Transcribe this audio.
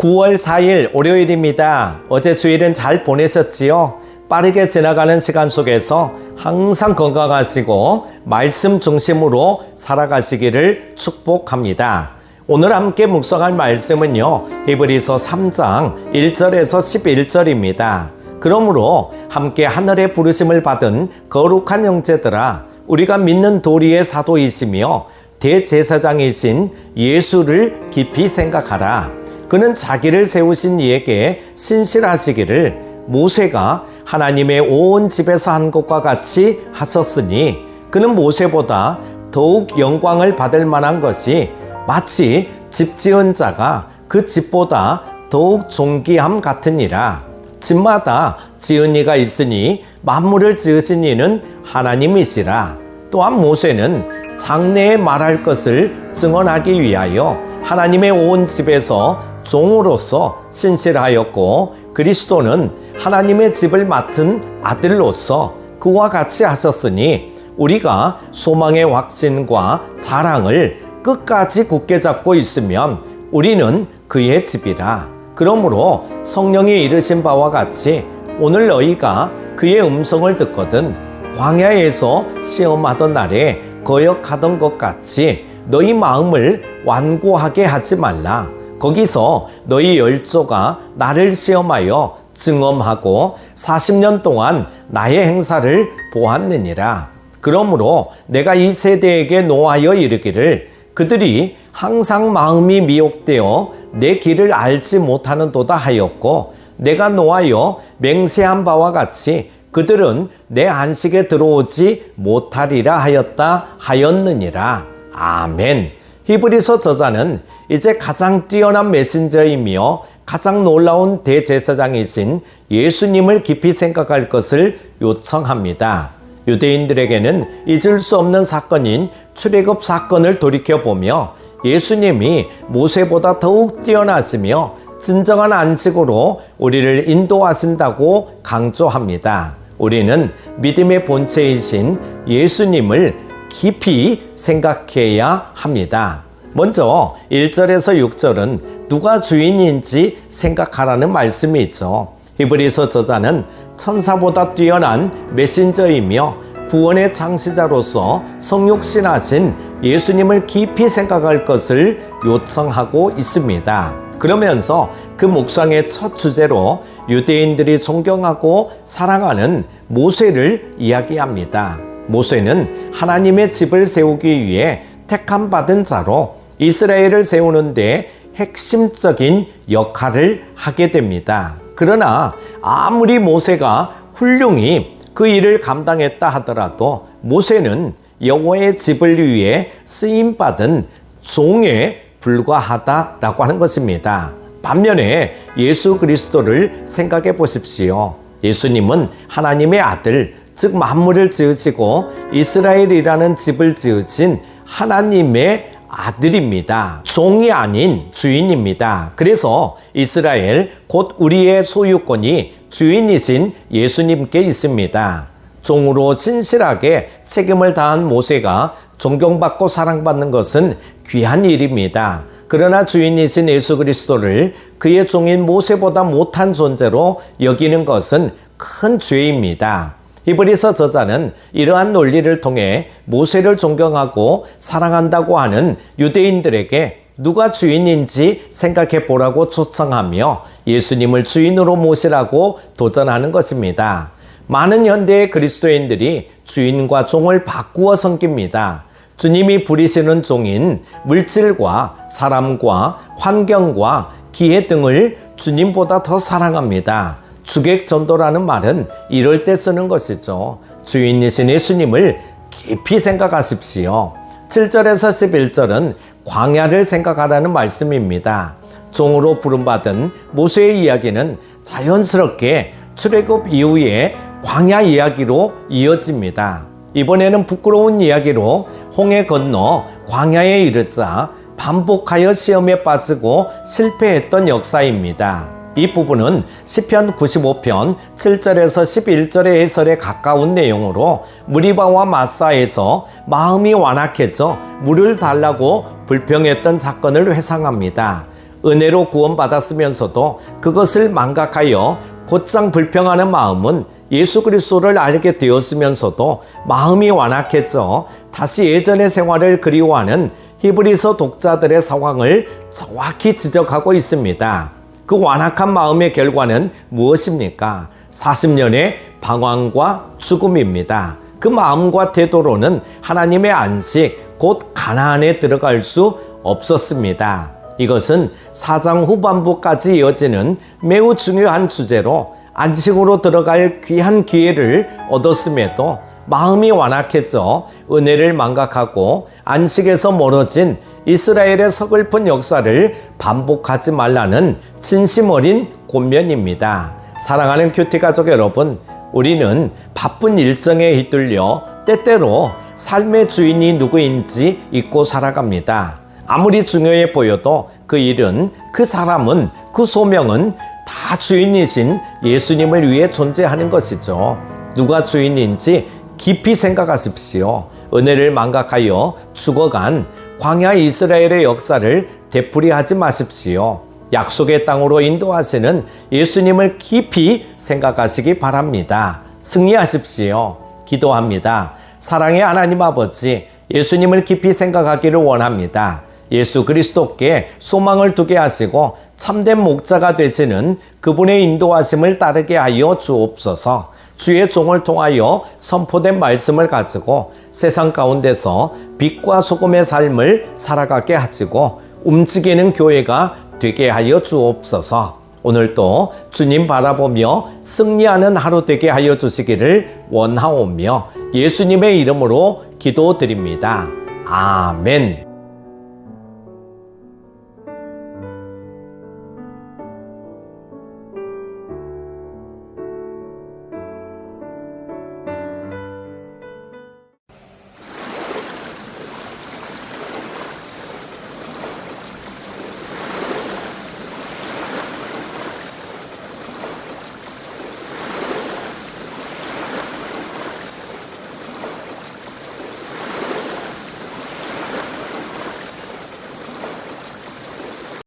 9월 4일 월요일입니다. 어제 주일은 잘 보내셨지요? 빠르게 지나가는 시간 속에서 항상 건강하시고 말씀 중심으로 살아가시기를 축복합니다. 오늘 함께 묵상할 말씀은요, 히브리서 3장 1절에서 11절입니다. 그러므로 함께 하늘의 부르심을 받은 거룩한 형제들아, 우리가 믿는 도리의 사도이시며 대제사장이신 예수를 깊이 생각하라. 그는 자기를 세우신 이에게 신실하시기를 모세가 하나님의 온 집에서 한 것과 같이 하셨으니, 그는 모세보다 더욱 영광을 받을 만한 것이 마치 집 지은 자가 그 집보다 더욱 존귀함 같으니라. 집마다 지은 이가 있으니 만물을 지으신 이는 하나님이시라. 또한 모세는 장래에 말할 것을 증언하기 위하여 하나님의 온 집에서 종으로서 신실하였고, 그리스도는 하나님의 집을 맡은 아들로서 그와 같이 하셨으니, 우리가 소망의 확신과 자랑을 끝까지 굳게 잡고 있으면 우리는 그의 집이라. 그러므로 성령이 이르신 바와 같이 오늘 너희가 그의 음성을 듣거든 광야에서 시험하던 날에 거역하던 것 같이 너희 마음을 완고하게 하지 말라. 거기서 너희 열조가 나를 시험하여 증언하고 40년 동안 나의 행사를 보았느니라. 그러므로 내가 이 세대에게 노하여 이르기를, 그들이 항상 마음이 미혹되어 내 길을 알지 못하는도다 하였고, 내가 노하여 맹세한 바와 같이 그들은 내 안식에 들어오지 못하리라 하였느니라. 아멘. 히브리서 저자는 이제 가장 뛰어난 메신저이며 가장 놀라운 대제사장이신 예수님을 깊이 생각할 것을 요청합니다. 유대인들에게는 잊을 수 없는 사건인 출애굽 사건을 돌이켜보며 예수님이 모세보다 더욱 뛰어나시며 진정한 안식으로 우리를 인도하신다고 강조합니다. 우리는 믿음의 본체이신 예수님을 깊이 생각해야 합니다. 먼저 1절에서 6절은 누가 주인인지 생각하라는 말씀이 있죠. 히브리서 저자는 천사보다 뛰어난 메신저이며 구원의 창시자로서 성육신하신 예수님을 깊이 생각할 것을 요청하고 있습니다. 그러면서 그 묵상의 첫 주제로 유대인들이 존경하고 사랑하는 모세를 이야기합니다. 모세는 하나님의 집을 세우기 위해 택함 받은 자로 이스라엘을 세우는 데 핵심적인 역할을 하게 됩니다. 그러나 아무리 모세가 훌륭히 그 일을 감당했다 하더라도 모세는 여호와의 집을 위해 쓰임받은 종에 불과하다라고 하는 것입니다. 반면에 예수 그리스도를 생각해 보십시오. 예수님은 하나님의 아들, 즉 만물을 지으시고 이스라엘이라는 집을 지으신 하나님의 아들입니다. 종이 아닌 주인입니다. 그래서 이스라엘, 곧 우리의 소유권이 주인이신 예수님께 있습니다. 종으로 진실하게 책임을 다한 모세가 존경받고 사랑받는 것은 귀한 일입니다. 그러나 주인이신 예수 그리스도를 그의 종인 모세보다 못한 존재로 여기는 것은 큰 죄입니다. 히브리서 저자는 이러한 논리를 통해 모세를 존경하고 사랑한다고 하는 유대인들에게 누가 주인인지 생각해 보라고 초청하며 예수님을 주인으로 모시라고 도전하는 것입니다. 많은 현대의 그리스도인들이 주인과 종을 바꾸어 섬깁니다. 주님이 부리시는 종인 물질과 사람과 환경과 기회 등을 주님보다 더 사랑합니다. 주객전도라는 말은 이럴 때 쓰는 것이죠. 주인이신 예수님을 깊이 생각하십시오. 7절에서 11절은 광야를 생각하라는 말씀입니다. 종으로 부름받은 모세의 이야기는 자연스럽게 출애굽 이후에 광야 이야기로 이어집니다. 이번에는 부끄러운 이야기로 홍해 건너 광야에 이르자 반복하여 시험에 빠지고 실패했던 역사입니다. 이 부분은 시편 95편 7절에서 11절의 해설에 가까운 내용으로 무리바와 마사에서 마음이 완악해져 물을 달라고 불평했던 사건을 회상합니다. 은혜로 구원받았으면서도 그것을 망각하여 곧장 불평하는 마음은 예수 그리스도를 알게 되었으면서도 마음이 완악해져 다시 예전의 생활을 그리워하는 히브리서 독자들의 상황을 정확히 지적하고 있습니다. 그 완악한 마음의 결과는 무엇입니까? 40년의 방황과 죽음입니다. 그 마음과 태도로는 하나님의 안식, 곧 가나안에 들어갈 수 없었습니다. 이것은 4장 후반부까지 이어지는 매우 중요한 주제로 안식으로 들어갈 귀한 기회를 얻었음에도 마음이 완악해져 은혜를 망각하고 안식에서 멀어진 이스라엘의 서글픈 역사를 반복하지 말라는 진심 어린 권면입니다. 사랑하는 큐티 가족 여러분, 우리는 바쁜 일정에 휘둘려 때때로 삶의 주인이 누구인지 잊고 살아갑니다. 아무리 중요해 보여도 그 일은, 그 사람은, 그 소명은 다 주인이신 예수님을 위해 존재하는 것이죠. 누가 주인인지 깊이 생각하십시오. 은혜를 망각하여 죽어간 광야 이스라엘의 역사를 되풀이하지 마십시오. 약속의 땅으로 인도하시는 예수님을 깊이 생각하시기 바랍니다. 승리하십시오. 기도합니다. 사랑의 하나님 아버지, 예수님을 깊이 생각하기를 원합니다. 예수 그리스도께 소망을 두게 하시고 참된 목자가 되시는 그분의 인도하심을 따르게 하여 주옵소서. 주의 종을 통하여 선포된 말씀을 가지고 세상 가운데서 빛과 소금의 삶을 살아가게 하시고 움직이는 교회가 되게 하여 주옵소서. 오늘도 주님 바라보며 승리하는 하루 되게 하여 주시기를 원하오며 예수님의 이름으로 기도드립니다. 아멘.